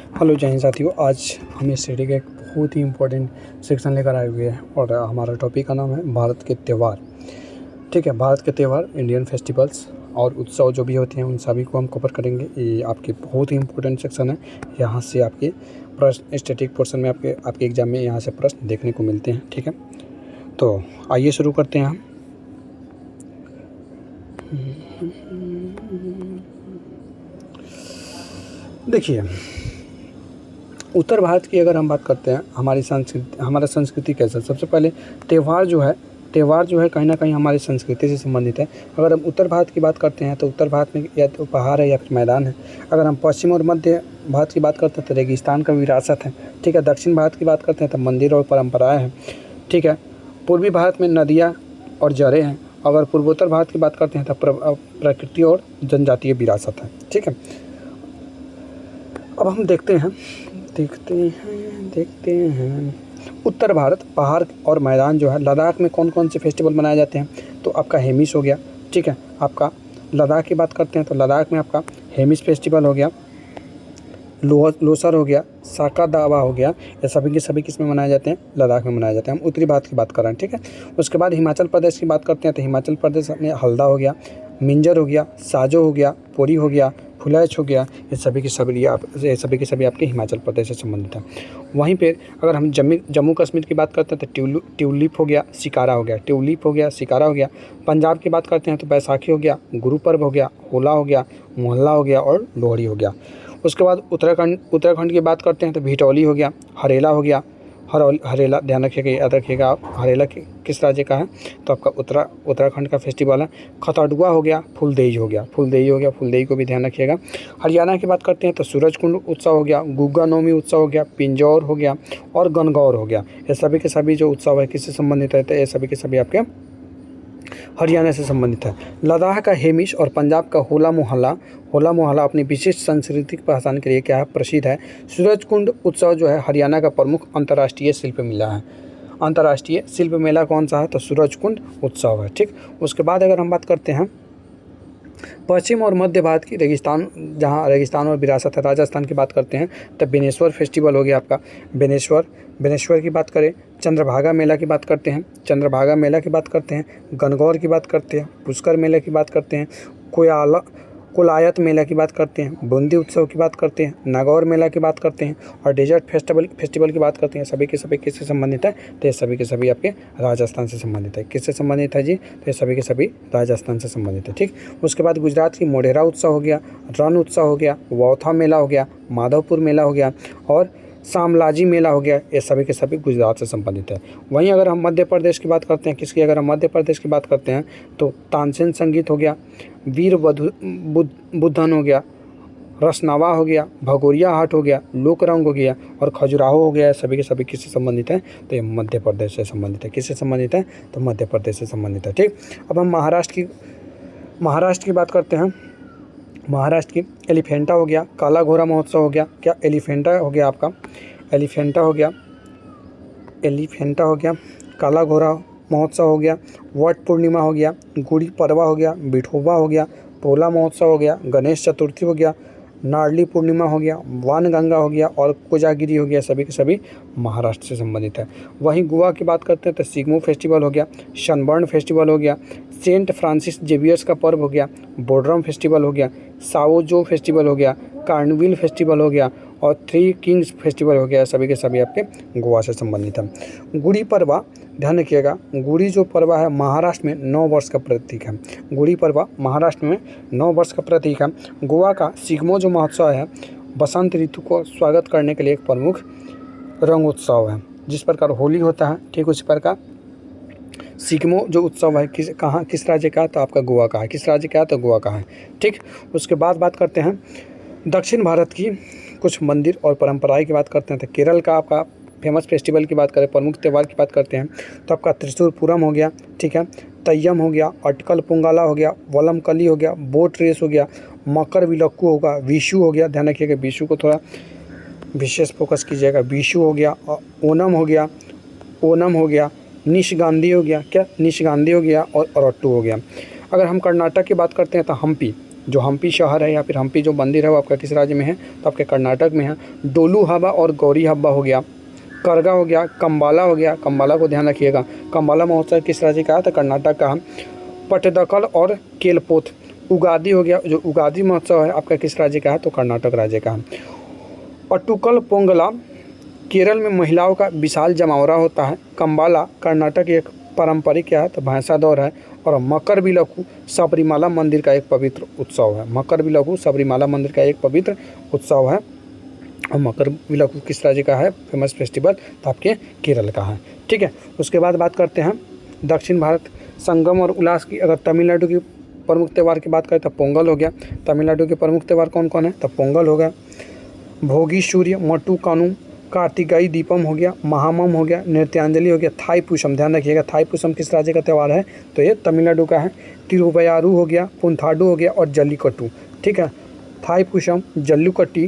Hello जय हिंद साथियों, आज हम इस स्टडी का एक बहुत ही इम्पोर्टेंट सेक्शन लेकर आए हुए हैं और हमारा टॉपिक का नाम है भारत के त्यौहार। ठीक है, भारत के त्यौहार, इंडियन फेस्टिवल्स और उत्सव जो भी होते हैं उन सभी को हम कवर करेंगे। ये आपके बहुत ही इम्पोर्टेंट सेक्शन है। यहाँ से आपके प्रश्न स्टैटिक पोर्शन में आपके एग्जाम में यहाँ से प्रश्न देखने को मिलते हैं। ठीक है, तो आइए शुरू करते हैं हम। देखिए, उत्तर भारत की अगर हम बात करते हैं, हमारा संस्कृति कैसा, सबसे पहले त्यौहार जो है कहीं ना कहीं हमारी संस्कृति से संबंधित है। अगर हम उत्तर भारत की बात करते हैं तो उत्तर भारत में या तो पहाड़ है या फिर मैदान है। अगर हम पश्चिम और मध्य भारत की बात करते हैं तो रेगिस्तान का विरासत है। ठीक है, दक्षिण भारत की बात करते हैं तो मंदिर और परंपराएं हैं। ठीक है, पूर्वी भारत में नदियाँ और जड़ें हैं। अगर पूर्वोत्तर भारत की बात करते हैं तो प्रकृति और जनजातीय विरासत है। ठीक है, अब हम देखते हैं उत्तर भारत पहाड़ और मैदान जो है, लद्दाख में कौन कौन से फेस्टिवल मनाए जाते हैं। तो आपका हेमिस हो गया। ठीक है, आपका लद्दाख की बात करते हैं तो लद्दाख में आपका हेमिस फेस्टिवल हो गया, लोसर हो गया, साका दावा हो गया। ये सभी के सभी किस में मनाए जाते हैं, लद्दाख में मनाए जाते हैं। हम उत्तरी भारत की बात कर रहे हैं। ठीक है, उसके बाद हिमाचल प्रदेश की बात करते हैं तो हिमाचल प्रदेश में हल्दा हो गया, मिंजर हो गया, साजो हो गया, पुरी हो गया, फुलैच हो गया। ये सभी के सभी आपके हिमाचल प्रदेश से संबंधित हैं। वहीं पर अगर हम जम्मू कश्मीर की बात करते हैं तो ट्यूलिप हो गया, शिकारा हो गया। पंजाब की बात करते हैं तो बैसाखी हो गया, गुरु पर्व हो गया, होला हो गया, मोहल्ला हो गया और लोहड़ी हो गया। उसके बाद उत्तराखंड की बात करते हैं तो भिटौली हो गया, हरेला हो गया। हरेला ध्यान रखिएगा, याद रखिएगा आप, हरेला किस राज्य का है तो आपका उत्तराखंड का फेस्टिवल है। खतड़ुआ हो गया, फुलदेई हो गया, फुलदेई को भी ध्यान रखिएगा। हरियाणा की बात करते हैं तो सूरजकुंड उत्सव हो गया, गुग्गा नौमी उत्सव हो गया, पिंजौर हो गया और गणगौर हो गया। ये सभी के सभी जो उत्सव है किससे संबंधित है, तो ये सभी के सभी आपके हरियाणा से संबंधित है। लद्दाख का हेमिश और पंजाब का होला मोहल्ला अपनी विशिष्ट सांस्कृतिक पहचान के लिए क्या है, प्रसिद्ध है। सूरजकुंड उत्सव जो है हरियाणा का प्रमुख अंतर्राष्ट्रीय शिल्प मेला है। अंतर्राष्ट्रीय शिल्प मेला कौन सा है, तो सूरजकुंड उत्सव है। ठीक, उसके बाद अगर हम बात करते हैं पश्चिम और मध्य भारत की जहाँ रेगिस्तान और विरासत है, राजस्थान की बात करते हैं तो बेनेश्वर फेस्टिवल हो गया आपका। बेनेश्वर की बात करें, चंद्रभागा मेला की बात करते हैं, गणगौर की बात करते हैं, पुष्कर मेला की बात करते हैं, कोलायत मेला की बात करते हैं, बूंदी उत्सव की बात करते हैं, नागौर मेला की बात करते हैं और डेजर्ट फेस्टिवल की बात करते हैं। सभी के सभी किससे संबंधित है, तो ये सभी के सभी आपके राजस्थान से संबंधित है। किससे संबंधित है जी, तो ये सभी के सभी राजस्थान से संबंधित है। ठीक, उसके बाद गुजरात की मोढेरा उत्सव हो गया, रण उत्सव हो गया, वौथा मेला हो गया, माधवपुर मेला हो गया और शामलाजी मेला हो गया। ये सभी के सभी गुजरात से संबंधित है। वहीं अगर हम मध्य प्रदेश की बात करते हैं, अगर हम मध्य प्रदेश की बात करते हैं तो तानसेन संगीत हो गया, वीर बुद्धन हो गया, रसनावा हो गया, भगोरिया हाट हो गया, लोकरंग हो गया और खजुराहो हो गया। सभी के सभी किससे संबंधित है, तो ये मध्य प्रदेश से संबंधित है। किससे संबंधित है, तो मध्य प्रदेश से संबंधित है। ठीक, अब हम महाराष्ट्र की बात करते हैं। महाराष्ट्र की एलिफेंटा हो गया, काला घोड़ा महोत्सव हो गया। क्या एलिफेंटा हो गया आपका, एलिफेंटा हो गया, काला घोड़ा महोत्सव हो गया, वट पूर्णिमा हो गया, गुड़ी पड़वा हो गया, बिठोबा हो गया, पोला महोत्सव हो गया, गणेश चतुर्थी हो गया, नारली पूर्णिमा हो गया, वानगंगा हो गया और कोजागिरी हो गया। सभी के सभी महाराष्ट्र से संबंधित है। वहीं गोवा की बात करते हैं तो सिग्मो फेस्टिवल हो गया, सनबर्न फेस्टिवल हो गया, सेंट फ्रांसिस जेवियर्स का पर्व हो गया, बोडरम फेस्टिवल हो गया, साओजो फेस्टिवल हो गया, कार्निवल फेस्टिवल हो गया और थ्री किंग्स फेस्टिवल हो गया। सभी के सभी आपके गोवा से संबंधित है। गुड़ी पड़वा ध्यान रखिएगा, गुड़ी जो पर्व है महाराष्ट्र में 9 वर्ष का प्रतीक है। गुड़ी पर्व महाराष्ट्र में 9 वर्ष का प्रतीक है। गोवा का सिग्मो जो महोत्सव है बसंत ऋतु को स्वागत करने के लिए एक प्रमुख रंग उत्सव है। जिस प्रकार होली होता है ठीक उसी प्रकार सिग्मो जो उत्सव है किस राज्य का है, तो आपका गोवा का है। किस राज्य का है, तो गोवा का है। ठीक, उसके बाद बात करते हैं दक्षिण भारत की कुछ मंदिर और परंपराएं की बात करते हैं तो केरल का आपका फेमस फेस्टिवल की बात करें, प्रमुख त्यौहार की बात करते हैं तो आपका त्रिशूर पूरम हो गया। ठीक है, तय्यम हो गया, अटकल पोंगला हो गया, वलमकली हो गया, बोट रेस हो गया, मकर विलक्कू होगा, विशु हो गया। ध्यान रखिएगा, विशु को थोड़ा विशेष फोकस कीजिएगा। विशु हो गया, ओनम हो गया, निशगांधी हो गया और अरट्टू हो गया। अगर हम कर्नाटक की बात करते हैं तो हम्पी जो हम्पी शहर है या फिर हम्पी जो मंदिर है वो आपका किस राज्य में है, तो आपके कर्नाटक में है। डोलू हवा और गौरी हब्बा हो गया, करगा हो गया, कम्बाला हो गया, कम्बाला को ध्यान रखिएगा, कम्बाला महोत्सव किस राज्य का है, तो कर्नाटक का है। पटदकल और केलपोत, उगादी हो गया, जो उगादी महोत्सव है आपका किस राज्य का है, तो कर्नाटक राज्य का है। अटुकल पोंगला केरल में महिलाओं का विशाल जमावड़ा होता है। कम्बाला कर्नाटक की एक पारंपरिक क्या है, तो भैंसा दौड़ है। और मकर विलक्कू सबरीमाला मंदिर का एक पवित्र उत्सव है। मकर विलक्कू सबरीमाला मंदिर का एक पवित्र उत्सव है। और मकर विलक्कू किस राज्य का है फेमस फेस्टिवल, तो आपके केरल का है। ठीक है, उसके बाद बात करते हैं दक्षिण भारत संगम और उल्लास की। अगर तमिलनाडु की प्रमुख त्यौहार की बात करें तो पोंगल हो गया। तमिलनाडु के प्रमुख त्यौहार कौन कौन है, तो पोंगल हो गया, भोगी सूर्य, मट्टू कानू, कार्तिकाई दीपम हो गया, महामम हो गया, नृत्यांजलि हो गया, थाई पुषम। ध्यान रखिएगा थाई पुषम किस राज्य का त्यौहार है, तो ये तमिलनाडु का है। तिरुवयारू हो गया, पुंथाडु हो गया और जल्लीकट्टू। ठीक है, थाई पुषम, जल्लीकट्टी,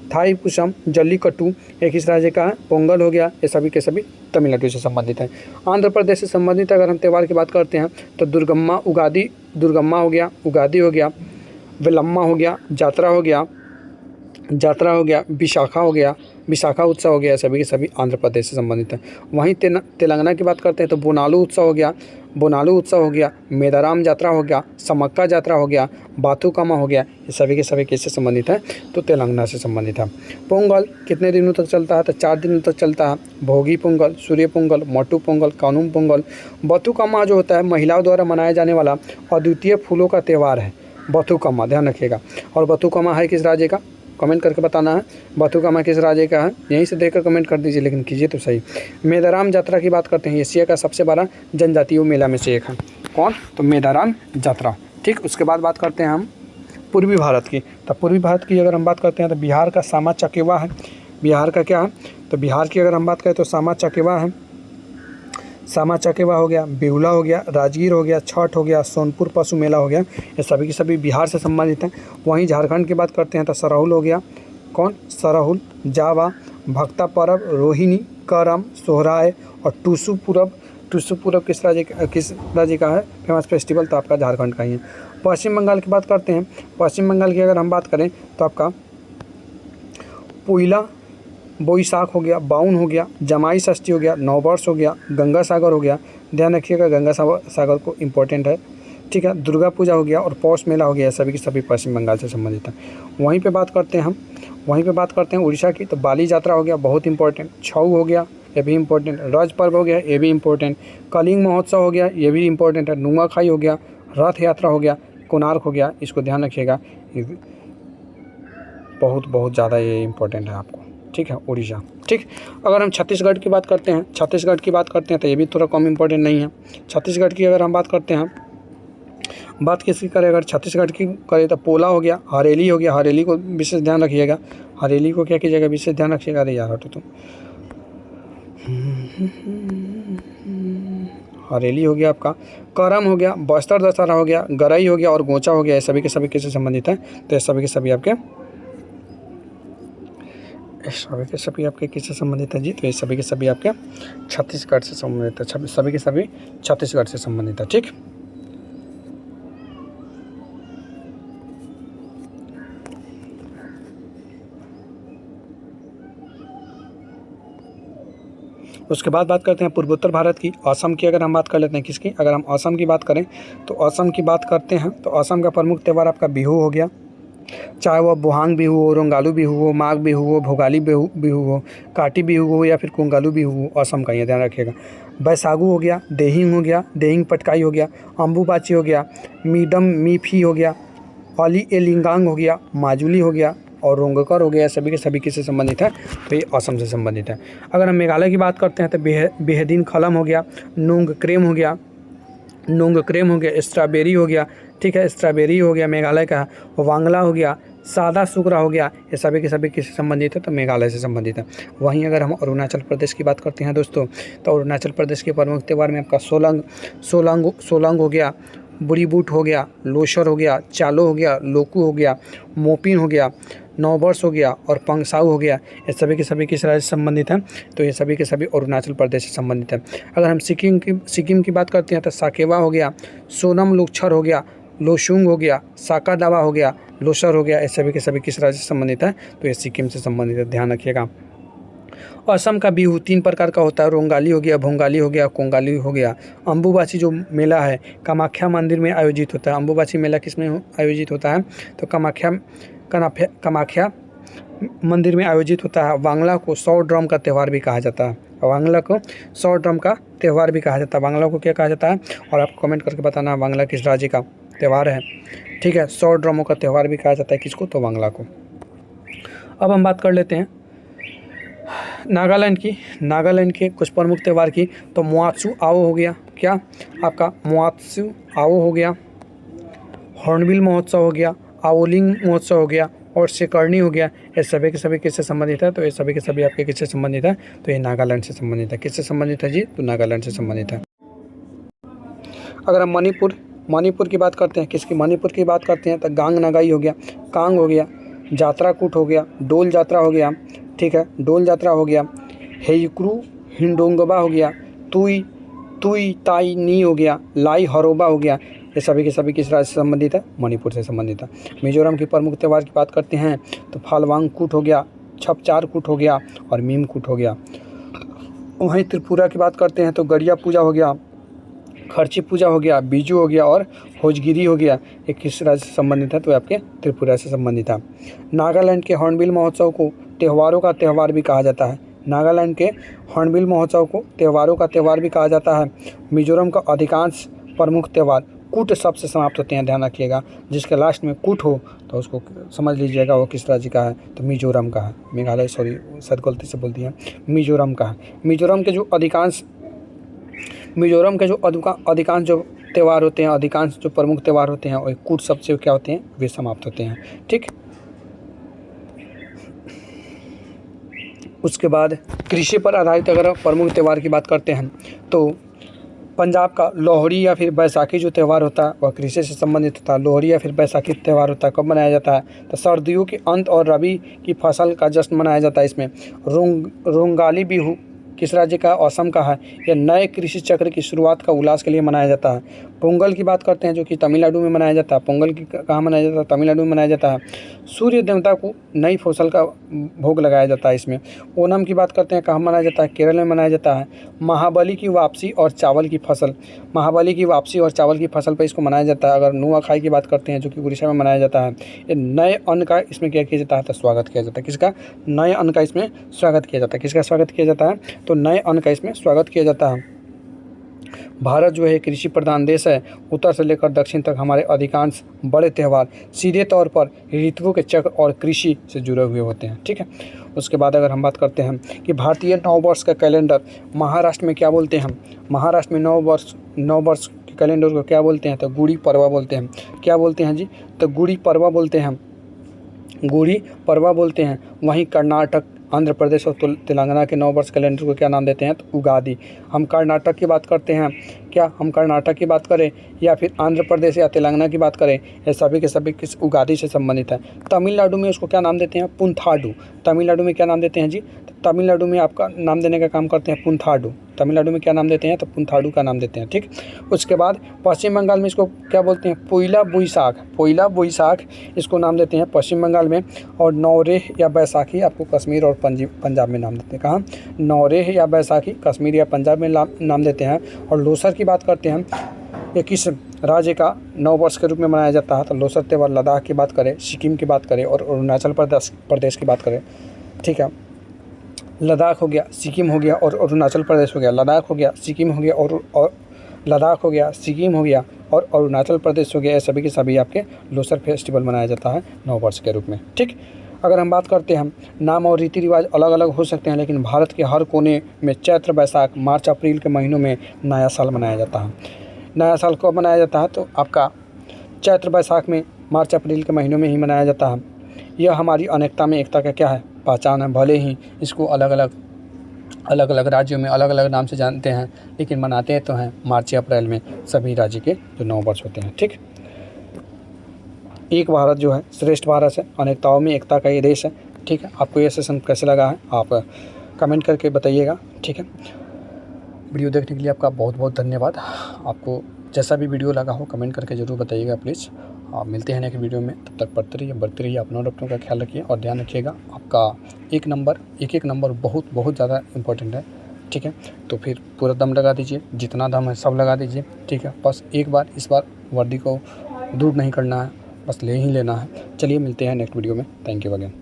थाई पुषम, जल्लीकट्टू ये किस राज्य का है, पोंगल हो गया। ये सभी के सभी तमिलनाडु से संबंधित हैं। आंध्र प्रदेश से संबंधित अगर हम त्यौहार की बात करते हैं तो दुर्गम्मा उगादी, दुर्गम्मा हो गया, उगादी हो गया, विलम्मा हो गया, जात्रा हो गया, जात्रा हो गया, विशाखा हो गया, विशाखा उत्सव हो गया। सभी के सभी आंध्र प्रदेश से संबंधित हैं। वहीं तेलंगाना की बात करते हैं तो बोनालू उत्सव हो गया, बोनालू उत्सव हो गया, मेदाराम यात्रा हो गया, समक्का यात्रा हो गया, बाथुकामा हो गया। ये सभी के सभी किससे संबंधित है, तो तेलंगाना से संबंधित है। पोंगल कितने दिनों तक चलता है, तो 4 दिनों तक चलता है। भोगी पोंगल, सूर्य पोंगल, मट्टू पोंगल, कानूम पोंगल। बाथुकामा जो होता है महिलाओं द्वारा मनाया जाने वाला अद्वितीय फूलों का त्यौहार है, बाथुकामा। ध्यान रखिएगा। और बाथुकामा है किस राज्य का, कमेंट करके बताना है। बाथुकामा किस राज्य का है, यहीं से देखकर कमेंट कर दीजिए, लेकिन कीजिए तो सही। मेदाराम यात्रा की बात करते हैं, एशिया का सबसे बड़ा जनजातीय मेला में से एक है। कौन, तो मेदाराम यात्रा। ठीक, उसके बाद बात करते हैं हम पूर्वी भारत की। तो पूर्वी भारत की अगर हम बात करते हैं तो बिहार का सामा चकेवा है। बिहार का क्या है, तो बिहार की अगर हम बात करें तो सामा चकेवा है। सामा चकेवा हो गया, बेहुला हो गया, राजगीर हो गया, छठ हो गया, सोनपुर पशु मेला हो गया। ये सभी के सभी बिहार से संबंधित हैं। वहीं झारखंड की बात करते हैं तो सरहुल हो गया। कौन, सरहुल, जावा, भक्ता पर्व, रोहिणी, करम, सोहराय और टूसू पूरब। टूसू पूरब किस राज्य का है फेमस फेस्टिवल, तो आपका झारखंड का ही है। पश्चिम बंगाल की बात करते हैं। पश्चिम बंगाल की अगर हम बात करें तो आपका पोइला बोईसाख हो गया, बाउन हो गया, जमाई षष्ठी हो गया, नववर्ष हो गया, गंगा सागर हो गया। ध्यान रखिएगा गंगा सागर को इम्पोर्टेंट है। ठीक है, दुर्गा पूजा हो गया और पौष मेला हो गया। सभी के सभी पश्चिम बंगाल से संबंधित है। वहीं पे बात करते हैं उड़ीसा की, तो बाली यात्रा हो गया, बहुत इंपॉर्टेंट। छऊ हो गया, ये भी इंपॉर्टेंट। रज पर्व हो गया, ये भी इंपॉर्टेंट। कलिंग महोत्सव हो गया, ये भी इंपॉर्टेंट है। नुआखाई हो गया, रथ यात्रा हो गया, कोणार्क हो गया। इसको ध्यान रखिएगा, बहुत ज़्यादा ये इंपॉर्टेंट है आपको। ठीक है, उड़ीसा। ठीक, अगर हम छत्तीसगढ़ की बात करते हैं तो ये भी थोड़ा कम इम्पोर्टेंट नहीं है। छत्तीसगढ़ की अगर हम बात करते हैं, बात किसकी करें, अगर छत्तीसगढ़ की करें तो पोला हो गया, हरेली हो गया। हरेली को विशेष ध्यान रखिएगा। हरेली को क्या कीजिएगा, विशेष ध्यान रखिएगा। अरे यार हटो तुम। हरेली हो गया आपका। करम हो गया, बस्तर दशहरा हो गया, गरई हो गया और गोचा हो गया। ये सभी के सभी किससे संबंधित है, तो ये सभी के सभी आपके किससे संबंधित है जी, तो ये सभी के सभी आपके छत्तीसगढ़ से संबंधित है। सभी के सभी छत्तीसगढ़ से संबंधित है। ठीक, उसके बाद बात करते हैं पूर्वोत्तर भारत की। असम की अगर हम बात कर लेते हैं, किसकी, अगर हम असम की बात करें तो असम की बात करते हैं तो असम का प्रमुख त्यौहार आपका बिहू हो गया। चाहे वह बुहांग बिहू हो, रोंगालू बिहू हो, माघ बिहू हो, भोगाली बिहू हो, काटी बिहू हो या फिर कोंगालू बिहू हो, असम का ये ध्यान रखिएगा। बैसागु हो गया, देहिंग हो गया, देहिंग पटकाई हो गया, अम्बुबाची हो गया, मीडम मीफी हो गया, अली ए लिंगांग हो गया, माजुली हो गया और रोंगकर हो गया। सभी के सभी किससे संबंधित है, तो ये असम से संबंधित है। अगर हम मेघालय की बात करते हैं तो बेहदीन खलम हो गया, नोंग क्रेम हो गया, स्ट्रॉबेरी हो गया। ठीक है, स्ट्रॉबेरी हो गया मेघालय का। वांगला हो गया, सादा सुगरा हो गया। ये सभी के सभी किससे संबंधित है, तो मेघालय से संबंधित है। वहीं अगर हम अरुणाचल प्रदेश की बात करते हैं दोस्तों, तो अरुणाचल प्रदेश के प्रमुख त्यौहार में आपका सोलंग हो गया, बुरी बूट हो गया, लोसर हो गया, चालो हो गया, लोकू हो गया, मोपिन हो गया, नववर्ष हो गया और पंगसाऊ हो गया। ये सभी के सभी किस राज्य से संबंधित हैं, तो ये सभी के सभी अरुणाचल प्रदेश से संबंधित है। अगर हम सिक्किम की बात करते हैं तो साकेवा हो गया, सोनम लुक्छर हो गया, लोशुंग हो गया, साका दावा हो गया, लोसर हो गया, ये सभी के सभी किस राज्य से संबंधित है? तो ये सिक्किम से संबंधित है, ध्यान रखिएगा। असम का बिहू 3 प्रकार का होता है, रोंगाली हो गया, भोंगाली हो गया, कोंगाली हो गया। अम्बुबाची जो मेला है कामाख्या मंदिर में आयोजित होता है। अम्बुबाची मेला किस में आयोजित होता है? तो कामाख्या मंदिर में आयोजित होता है। वांगला को 100 ड्रम का त्यौहार भी कहा जाता है। वांगला को 100 ड्रम का त्यौहार भी कहा जाता है। वांगला को क्या कहा जाता है? और आपको कमेंट करके बताना वांगला किस राज्य का त्यौहार है। ठीक है, 100 ड्रमों का त्यौहार भी कहा जाता है किसको? तो वांगला को। अब हम बात कर लेते हैं नागालैंड की। नागालैंड के कुछ प्रमुख त्यौहार की। तो मुआत्सु आओ हो गया, क्या आपका मुआत्सु आओ हो गया, हॉर्नबिल महोत्सव हो गया, आओलिंग महोत्सव हो गया और सेकर्णी हो गया। ये सभी के सभी किससे संबंधित है? तो ये सभी के सभी आपके किससे संबंधित है? तो ये नागालैंड से संबंधित है। किससे संबंधित है जी? तो नागालैंड से संबंधित है। अगर हम मणिपुर की बात करते हैं, किसकी? मणिपुर की बात करते हैं तो गांग नगाई हो गया, कांग हो गया, जात्रा कूट हो गया, डोल जात्रा हो गया, ठीक है, डोल जात्रा हो गया, हेयुक्रू हिंडोंगबा हो गया, तुई ताई नी हो गया, लाई हरोबा हो गया। ये सभी के सभी किस राज्य से संबंधित है? मणिपुर से संबंधित है। मिजोरम की प्रमुख त्यौहार की बात करते हैं तो फालवांग कूट हो गया, छपचार कूट हो गया और मीम कूट हो गया। वहीं त्रिपुरा की बात करते हैं तो गड़िया पूजा हो गया, खर्ची पूजा हो गया, बीजू हो गया और होजगिरी हो गया। ये किस राज्य से संबंधित है? तो आपके त्रिपुरा से संबंधित है। नागालैंड के हॉर्नबिल महोत्सव को त्योहारों का त्यौहार भी कहा जाता है। नागालैंड के हॉर्नबिल महोत्सव को त्योहारों का त्यौहार भी कहा जाता है। मिजोरम का अधिकांश प्रमुख त्यौहार कूट शब्द से समाप्त होते हैं, ध्यान रखिएगा। जिसके लास्ट में कूट हो तो उसको समझ लीजिएगा वो किस राज्य का है? तो मिजोरम का है। मेघालय शायद गलती से बोल दिया, मिजोरम का है। मिजोरम के जो अधिकांश जो त्यौहार होते हैं, अधिकांश जो प्रमुख त्यौहार होते हैं वो कूट शब्द से क्या होते हैं? वे समाप्त होते हैं। ठीक, उसके बाद कृषि पर आधारित अगर प्रमुख त्यौहार की बात करते हैं तो पंजाब का लोहड़ी या फिर बैसाखी जो त्यौहार होता है वह कृषि से संबंधित होता है। लोहड़ी या फिर बैसाखी त्यौहार होता है, कब मनाया जाता है? तो सर्दियों के अंत और रबी की फसल का जश्न मनाया जाता है। इसमें रोंगाली बिहू किस राज्य का? असम का है। यह नए कृषि चक्र की शुरुआत का उल्लास के लिए मनाया जाता है। पोंगल की बात करते हैं जो कि तमिलनाडु में मनाया जाता है। पोंगल की कहाँ मनाया जाता है? तमिलनाडु में मनाया जाता है। सूर्य देवता को नई फसल का भोग लगाया जाता है इसमें। ओणम की बात करते हैं, कहाँ मनाया जाता है? केरल में मनाया जाता है। महाबली की वापसी और चावल की फसल पर इसको मनाया जाता है। अगर नुआखाई की बात करते हैं जो कि उड़ीसा में मनाया जाता है। ये नए अन्न का इसमें क्या किया जाता है? तो स्वागत किया जाता है। किसका? नए अन्न का इसमें स्वागत किया जाता है। किसका स्वागत किया जाता है? तो नए अन्न का इसमें स्वागत किया जाता है। भारत जो है कृषि प्रधान देश है। उत्तर से लेकर दक्षिण तक हमारे अधिकांश बड़े त्यौहार सीधे तौर पर ऋतुओं के चक्र और कृषि से जुड़े हुए होते हैं। ठीक है, उसके बाद अगर हम बात करते हैं कि भारतीय नववर्ष का कैलेंडर महाराष्ट्र में क्या बोलते हैं? महाराष्ट्र में नववर्ष के कैलेंडर को क्या बोलते हैं? तो गुड़ी पड़वा बोलते हैं। क्या बोलते हैं जी? तो गुड़ी पड़वा बोलते हैं, गुड़ी पड़वा बोलते हैं। वहीं कर्नाटक, आंध्र प्रदेश और तेलंगाना के नववर्ष कैलेंडर को क्या नाम देते हैं? तो उगादी। हम कर्नाटक की बात करते हैं, क्या हम कर्नाटक की बात करें या फिर आंध्र प्रदेश या तेलंगाना की बात करें, ये सभी के सभी किस उगादी से संबंधित है। तमिलनाडु में उसको क्या नाम देते हैं? पुंथाडु। तमिलनाडु में क्या नाम देते हैं जी? तमिलनाडु में आपका नाम देने का काम करते हैं पुंथाडु। तमिलनाडु में क्या नाम देते हैं? तो पुंथाडु का नाम देते हैं। ठीक, उसके बाद पश्चिम बंगाल में इसको क्या बोलते हैं? पोइला बोईसाख इसको नाम देते हैं पश्चिम बंगाल में। और नौरेह या बैसाखी आपको कश्मीर और पंजाब में नाम देते हैं। कहाँ? नौरेह या बैसाखी कश्मीर या पंजाब में नाम देते हैं। और लोसर की बात करते हैं, ये किस राज्य का नववर्ष के रूप में मनाया जाता है? तो लोसर त्यौहार लद्दाख की बात करें, सिक्किम की बात करें और अरुणाचल प्रदेश की बात करें। ठीक है, लद्दाख हो गया, सिक्किम हो गया और अरुणाचल प्रदेश हो गया। लद्दाख हो गया, सिक्किम हो गया और लद्दाख हो गया, सिक्किम हो गया और अरुणाचल प्रदेश हो गया। ये सभी के सभी आपके लोसर फेस्टिवल मनाया जाता है नववर्ष के रूप में। ठीक, अगर हम बात करते हैं नाम और रीति रिवाज अलग अलग हो सकते हैं, लेकिन भारत के हर कोने में चैत्र, बैसाख, मार्च, अप्रैल के महीनों में नया साल मनाया जाता है। नया साल कब मनाया जाता है? तो आपका चैत्र बैसाख में, मार्च अप्रैल के महीनों में ही मनाया जाता है। यह हमारी अनेकता में एकता का क्या है? पहचान है। भले ही इसको अलग अलग राज्यों में अलग अलग नाम से जानते हैं, लेकिन मनाते तो हैं मार्च या अप्रैल में सभी राज्य के जो नववर्ष होते हैं। ठीक, एक भारत जो है श्रेष्ठ भारत है, अनेकताओं में एकता का ये देश है। ठीक है, आपको ये सेशन कैसे लगा है आप कमेंट करके बताइएगा। ठीक है, वीडियो देखने के लिए आपका बहुत बहुत धन्यवाद। आपको जैसा भी वीडियो लगा हो कमेंट करके ज़रूर बताइएगा प्लीज़। मिलते हैं नेक्स्ट वीडियो में, तब तक पढ़ते रहिए, बढ़ते रहिए, अपनों और अपनों का ख्याल रखिए और ध्यान रखिएगा। आपका एक नंबर बहुत बहुत ज़्यादा इम्पोर्टेंट है, ठीक है। तो फिर पूरा दम लगा दीजिए, जितना दम है सब लगा दीजिए, ठीक है। बस एक बार इस बार वर्दी को दूर नहीं करना है, बस ले ही लेना है। चलिए मिलते हैं नेक्स्ट वीडियो में। Thank you again.